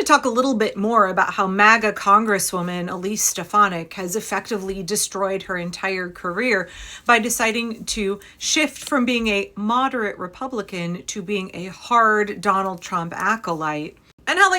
talk a little bit more about how MAGA Congresswoman Elise Stefanik has effectively destroyed her entire career by deciding to shift from being a moderate Republican to being a hard Donald Trump acolyte. And how,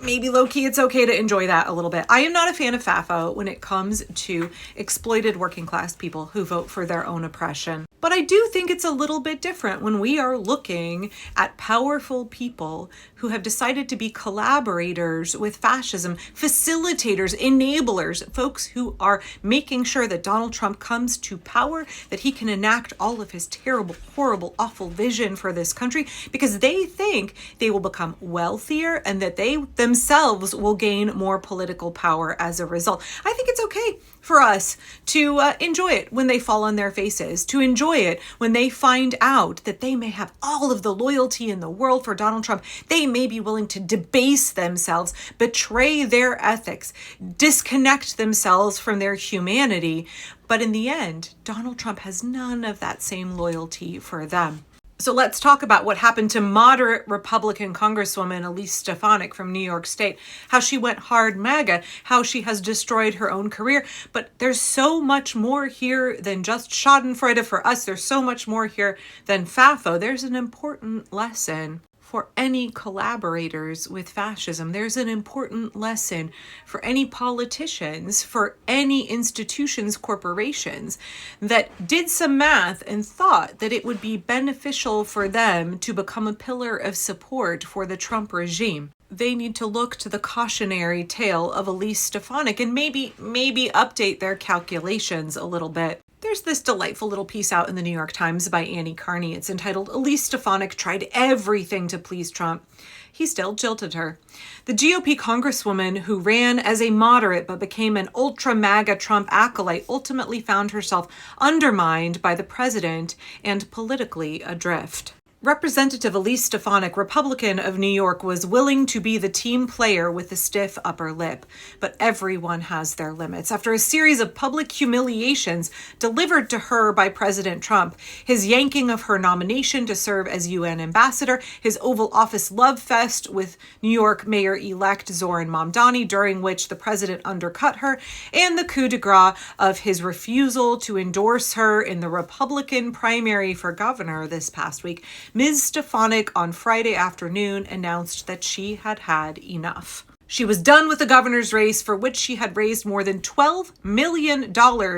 maybe low-key it's okay to enjoy that a little bit. I am not a fan of FAFO when it comes to exploited working class people who vote for their own oppression. But I do think it's a little bit different when we are looking at powerful people who have decided to be collaborators with fascism, facilitators, enablers, folks who are making sure that Donald Trump comes to power, that he can enact all of his terrible, horrible, awful vision for this country, because they think they will become wealthier and that they themselves will gain more political power as a result. I think it's okay for us to enjoy it when they fall on their faces, to enjoy it when they find out that they may have all of the loyalty in the world for Donald Trump. They may be willing to debase themselves, betray their ethics, disconnect themselves from their humanity. But in the end, Donald Trump has none of that same loyalty for them. So let's talk about what happened to moderate Republican Congresswoman Elise Stefanik from New York State, how she went hard MAGA, how she has destroyed her own career. But there's so much more here than just schadenfreude for us. There's so much more here than FAFO. There's an important lesson for any collaborators with fascism. There's an important lesson for any politicians, for any institutions, corporations that did some math and thought that it would be beneficial for them to become a pillar of support for the Trump regime. They need to look to the cautionary tale of Elise Stefanik and maybe update their calculations a little bit. There's this delightful little piece out in the New York Times by Annie Carney. It's entitled, "Elise Stefanik Tried Everything to Please Trump. He Still Jilted Her." The GOP congresswoman who ran as a moderate but became an ultra-MAGA Trump acolyte ultimately found herself undermined by the president and politically adrift. Representative Elise Stefanik, Republican of New York, was willing to be the team player with the stiff upper lip, but everyone has their limits. After a series of public humiliations delivered to her by President Trump, his yanking of her nomination to serve as UN ambassador, his Oval Office love fest with New York Mayor-elect Zoran Mamdani, during which the president undercut her, and the coup de grace of his refusal to endorse her in the Republican primary for governor this past week, Ms. Stefanik on Friday afternoon announced that she had had enough. She was done with the governor's race, for which she had raised more than $12 million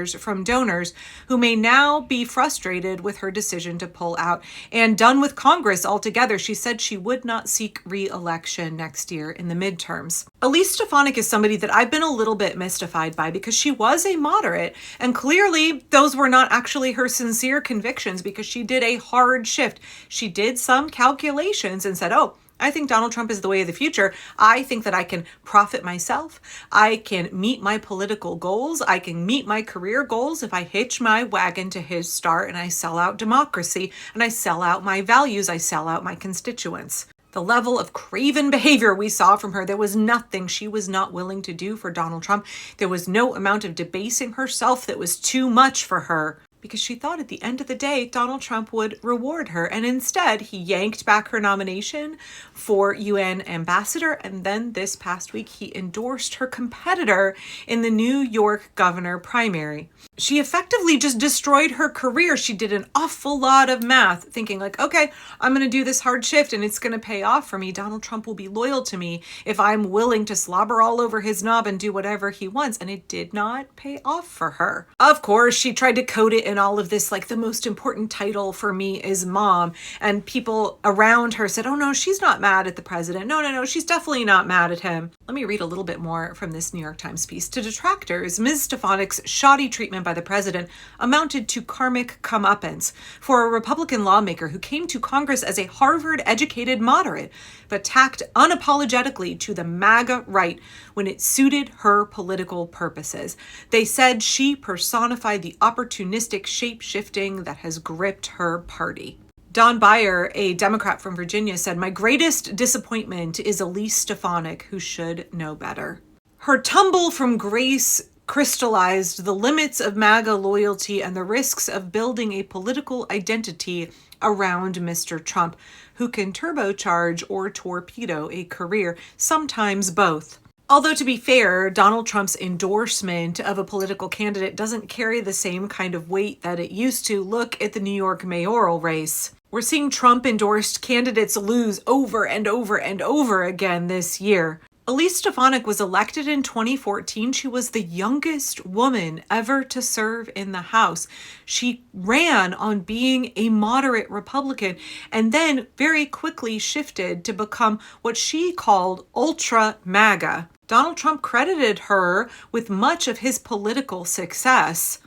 from donors who may now be frustrated with her decision to pull out, and done with Congress altogether. She said she would not seek re-election next year in the midterms. Elise Stefanik is somebody that I've been a little bit mystified by because she was a moderate, and clearly those were not actually her sincere convictions, because she did a hard shift. She did some calculations and said, I think Donald Trump is the way of the future. I think that I can profit myself. I can meet my political goals. I can meet my career goals if I hitch my wagon to his start and I sell out democracy and I sell out my values. I sell out my constituents. The level of craven behavior we saw from her, there was nothing she was not willing to do for Donald Trump. There was no amount of debasing herself that was too much for her, because she thought at the end of the day, Donald Trump would reward her. And instead, he yanked back her nomination for UN ambassador. And then this past week, he endorsed her competitor in the New York governor primary. She effectively just destroyed her career. She did an awful lot of math, thinking okay, I'm going to do this hard shift and it's going to pay off for me. Donald Trump will be loyal to me if I'm willing to slobber all over his knob and do whatever he wants. And it did not pay off for her. Of course, she tried to code it in all of this, the most important title for me is mom. And people around her said, oh no, she's not mad at the president. No, she's definitely not mad at him. Let me read a little bit more from this New York Times piece. To detractors, Ms. Stefanik's shoddy treatment by the president amounted to karmic comeuppance for a Republican lawmaker who came to Congress as a Harvard-educated moderate, but tacked unapologetically to the MAGA right when it suited her political purposes. They said she personified the opportunistic shape-shifting that has gripped her party. Don Beyer, a Democrat from Virginia, said, "My greatest disappointment is Elise Stefanik, who should know better." Her tumble from grace crystallized the limits of MAGA loyalty and the risks of building a political identity around Mr. Trump, who can turbocharge or torpedo a career, sometimes both. Although, to be fair, Donald Trump's endorsement of a political candidate doesn't carry the same kind of weight that it used to. Look at the New York mayoral race. We're seeing Trump-endorsed candidates lose over and over and over again this year. Elise Stefanik was elected in 2014. She was the youngest woman ever to serve in the House. She ran on being a moderate Republican and then very quickly shifted to become what she called ultra MAGA. Donald Trump credited her with much of his political success.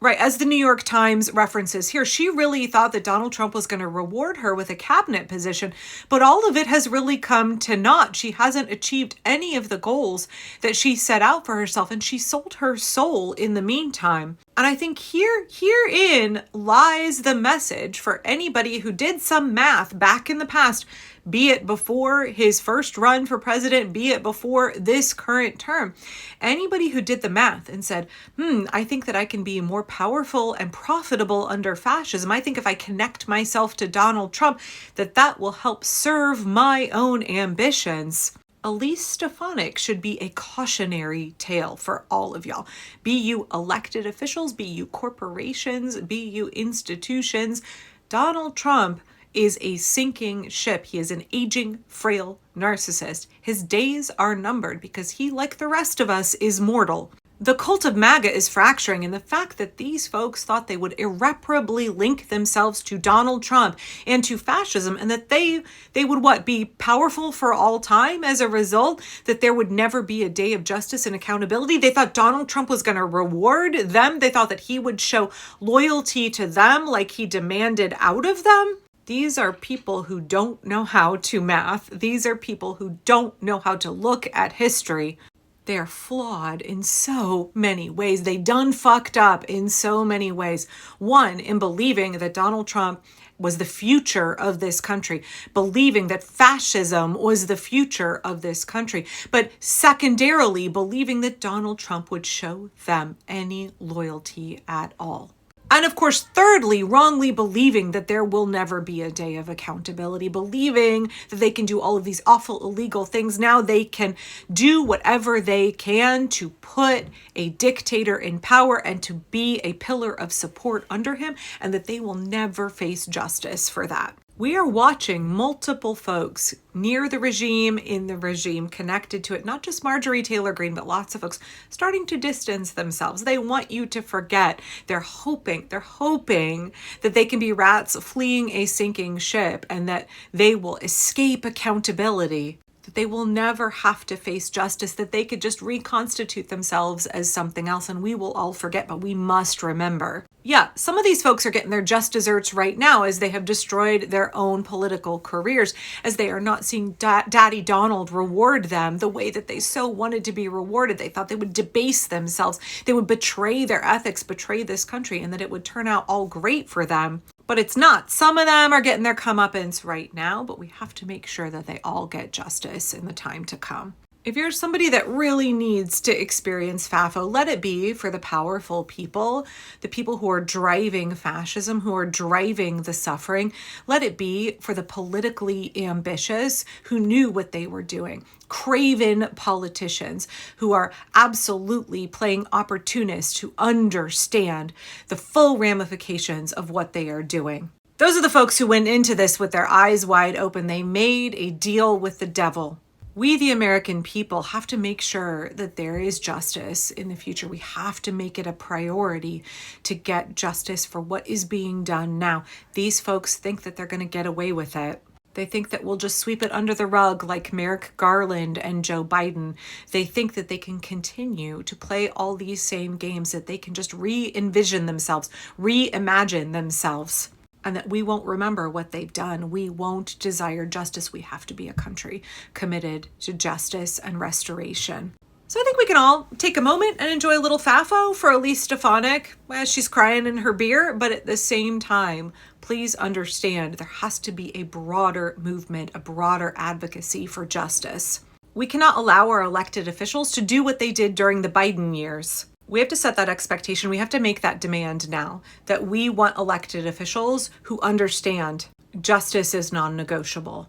Right, as the New York Times references here, she really thought that Donald Trump was going to reward her with a cabinet position, but all of it has really come to naught. She hasn't achieved any of the goals that she set out for herself, and she sold her soul in the meantime. And I think herein lies the message for anybody who did some math back in the past, be it before his first run for president, be it before this current term. Anybody who did the math and said, I think that I can be more powerful and profitable under fascism. I think if I connect myself to Donald Trump, that will help serve my own ambitions. Elise Stefanik should be a cautionary tale for all of y'all. Be you elected officials, be you corporations, be you institutions. Donald Trump is a sinking ship. He is an aging, frail narcissist. His days are numbered because he, like the rest of us, is mortal. The cult of MAGA is fracturing, and the fact that these folks thought they would irreparably link themselves to Donald Trump and to fascism, and that they would be powerful for all time as a result, that there would never be a day of justice and accountability. They thought Donald Trump was going to reward them. They thought that he would show loyalty to them like he demanded out of them. These are people who don't know how to math. These are people who don't know how to look at history. They are flawed in so many ways. They done fucked up in so many ways. One, in believing that Donald Trump was the future of this country, believing that fascism was the future of this country, but secondarily believing that Donald Trump would show them any loyalty at all. And of course, thirdly, wrongly believing that there will never be a day of accountability, believing that they can do all of these awful illegal things. Now they can do whatever they can to put a dictator in power and to be a pillar of support under him, and that they will never face justice for that. We are watching multiple folks near the regime, in the regime, connected to it, not just Marjorie Taylor Greene, but lots of folks starting to distance themselves. They want you to forget. They're hoping that they can be rats fleeing a sinking ship and that they will escape accountability, that they will never have to face justice, that they could just reconstitute themselves as something else, and we will all forget, but we must remember. Yeah, some of these folks are getting their just desserts right now as they have destroyed their own political careers, as they are not seeing Daddy Donald reward them the way that they so wanted to be rewarded. They thought they would debase themselves, they would betray their ethics, betray this country, and that it would turn out all great for them. But it's not. Some of them are getting their comeuppance right now, but we have to make sure that they all get justice in the time to come. If you're somebody that really needs to experience FAFO, let it be for the powerful people, the people who are driving fascism, who are driving the suffering. Let it be for the politically ambitious who knew what they were doing. Craven politicians who are absolutely playing opportunists, who understand the full ramifications of what they are doing. Those are the folks who went into this with their eyes wide open. They made a deal with the devil. We, the American people, have to make sure that there is justice in the future. We have to make it a priority to get justice for what is being done now. These folks think that they're going to get away with it. They think that we'll just sweep it under the rug like Merrick Garland and Joe Biden. They think that they can continue to play all these same games, that they can just re-envision themselves, reimagine themselves, and that we won't remember what they've done. We won't desire justice. We have to be a country committed to justice and restoration. So I think we can all take a moment and enjoy a little FAFO for Elise Stefanik as she's crying in her beer. But at the same time, please understand there has to be a broader movement, a broader advocacy for justice. We cannot allow our elected officials to do what they did during the Biden years. We have to set that expectation. We have to make that demand now that we want elected officials who understand justice is non-negotiable.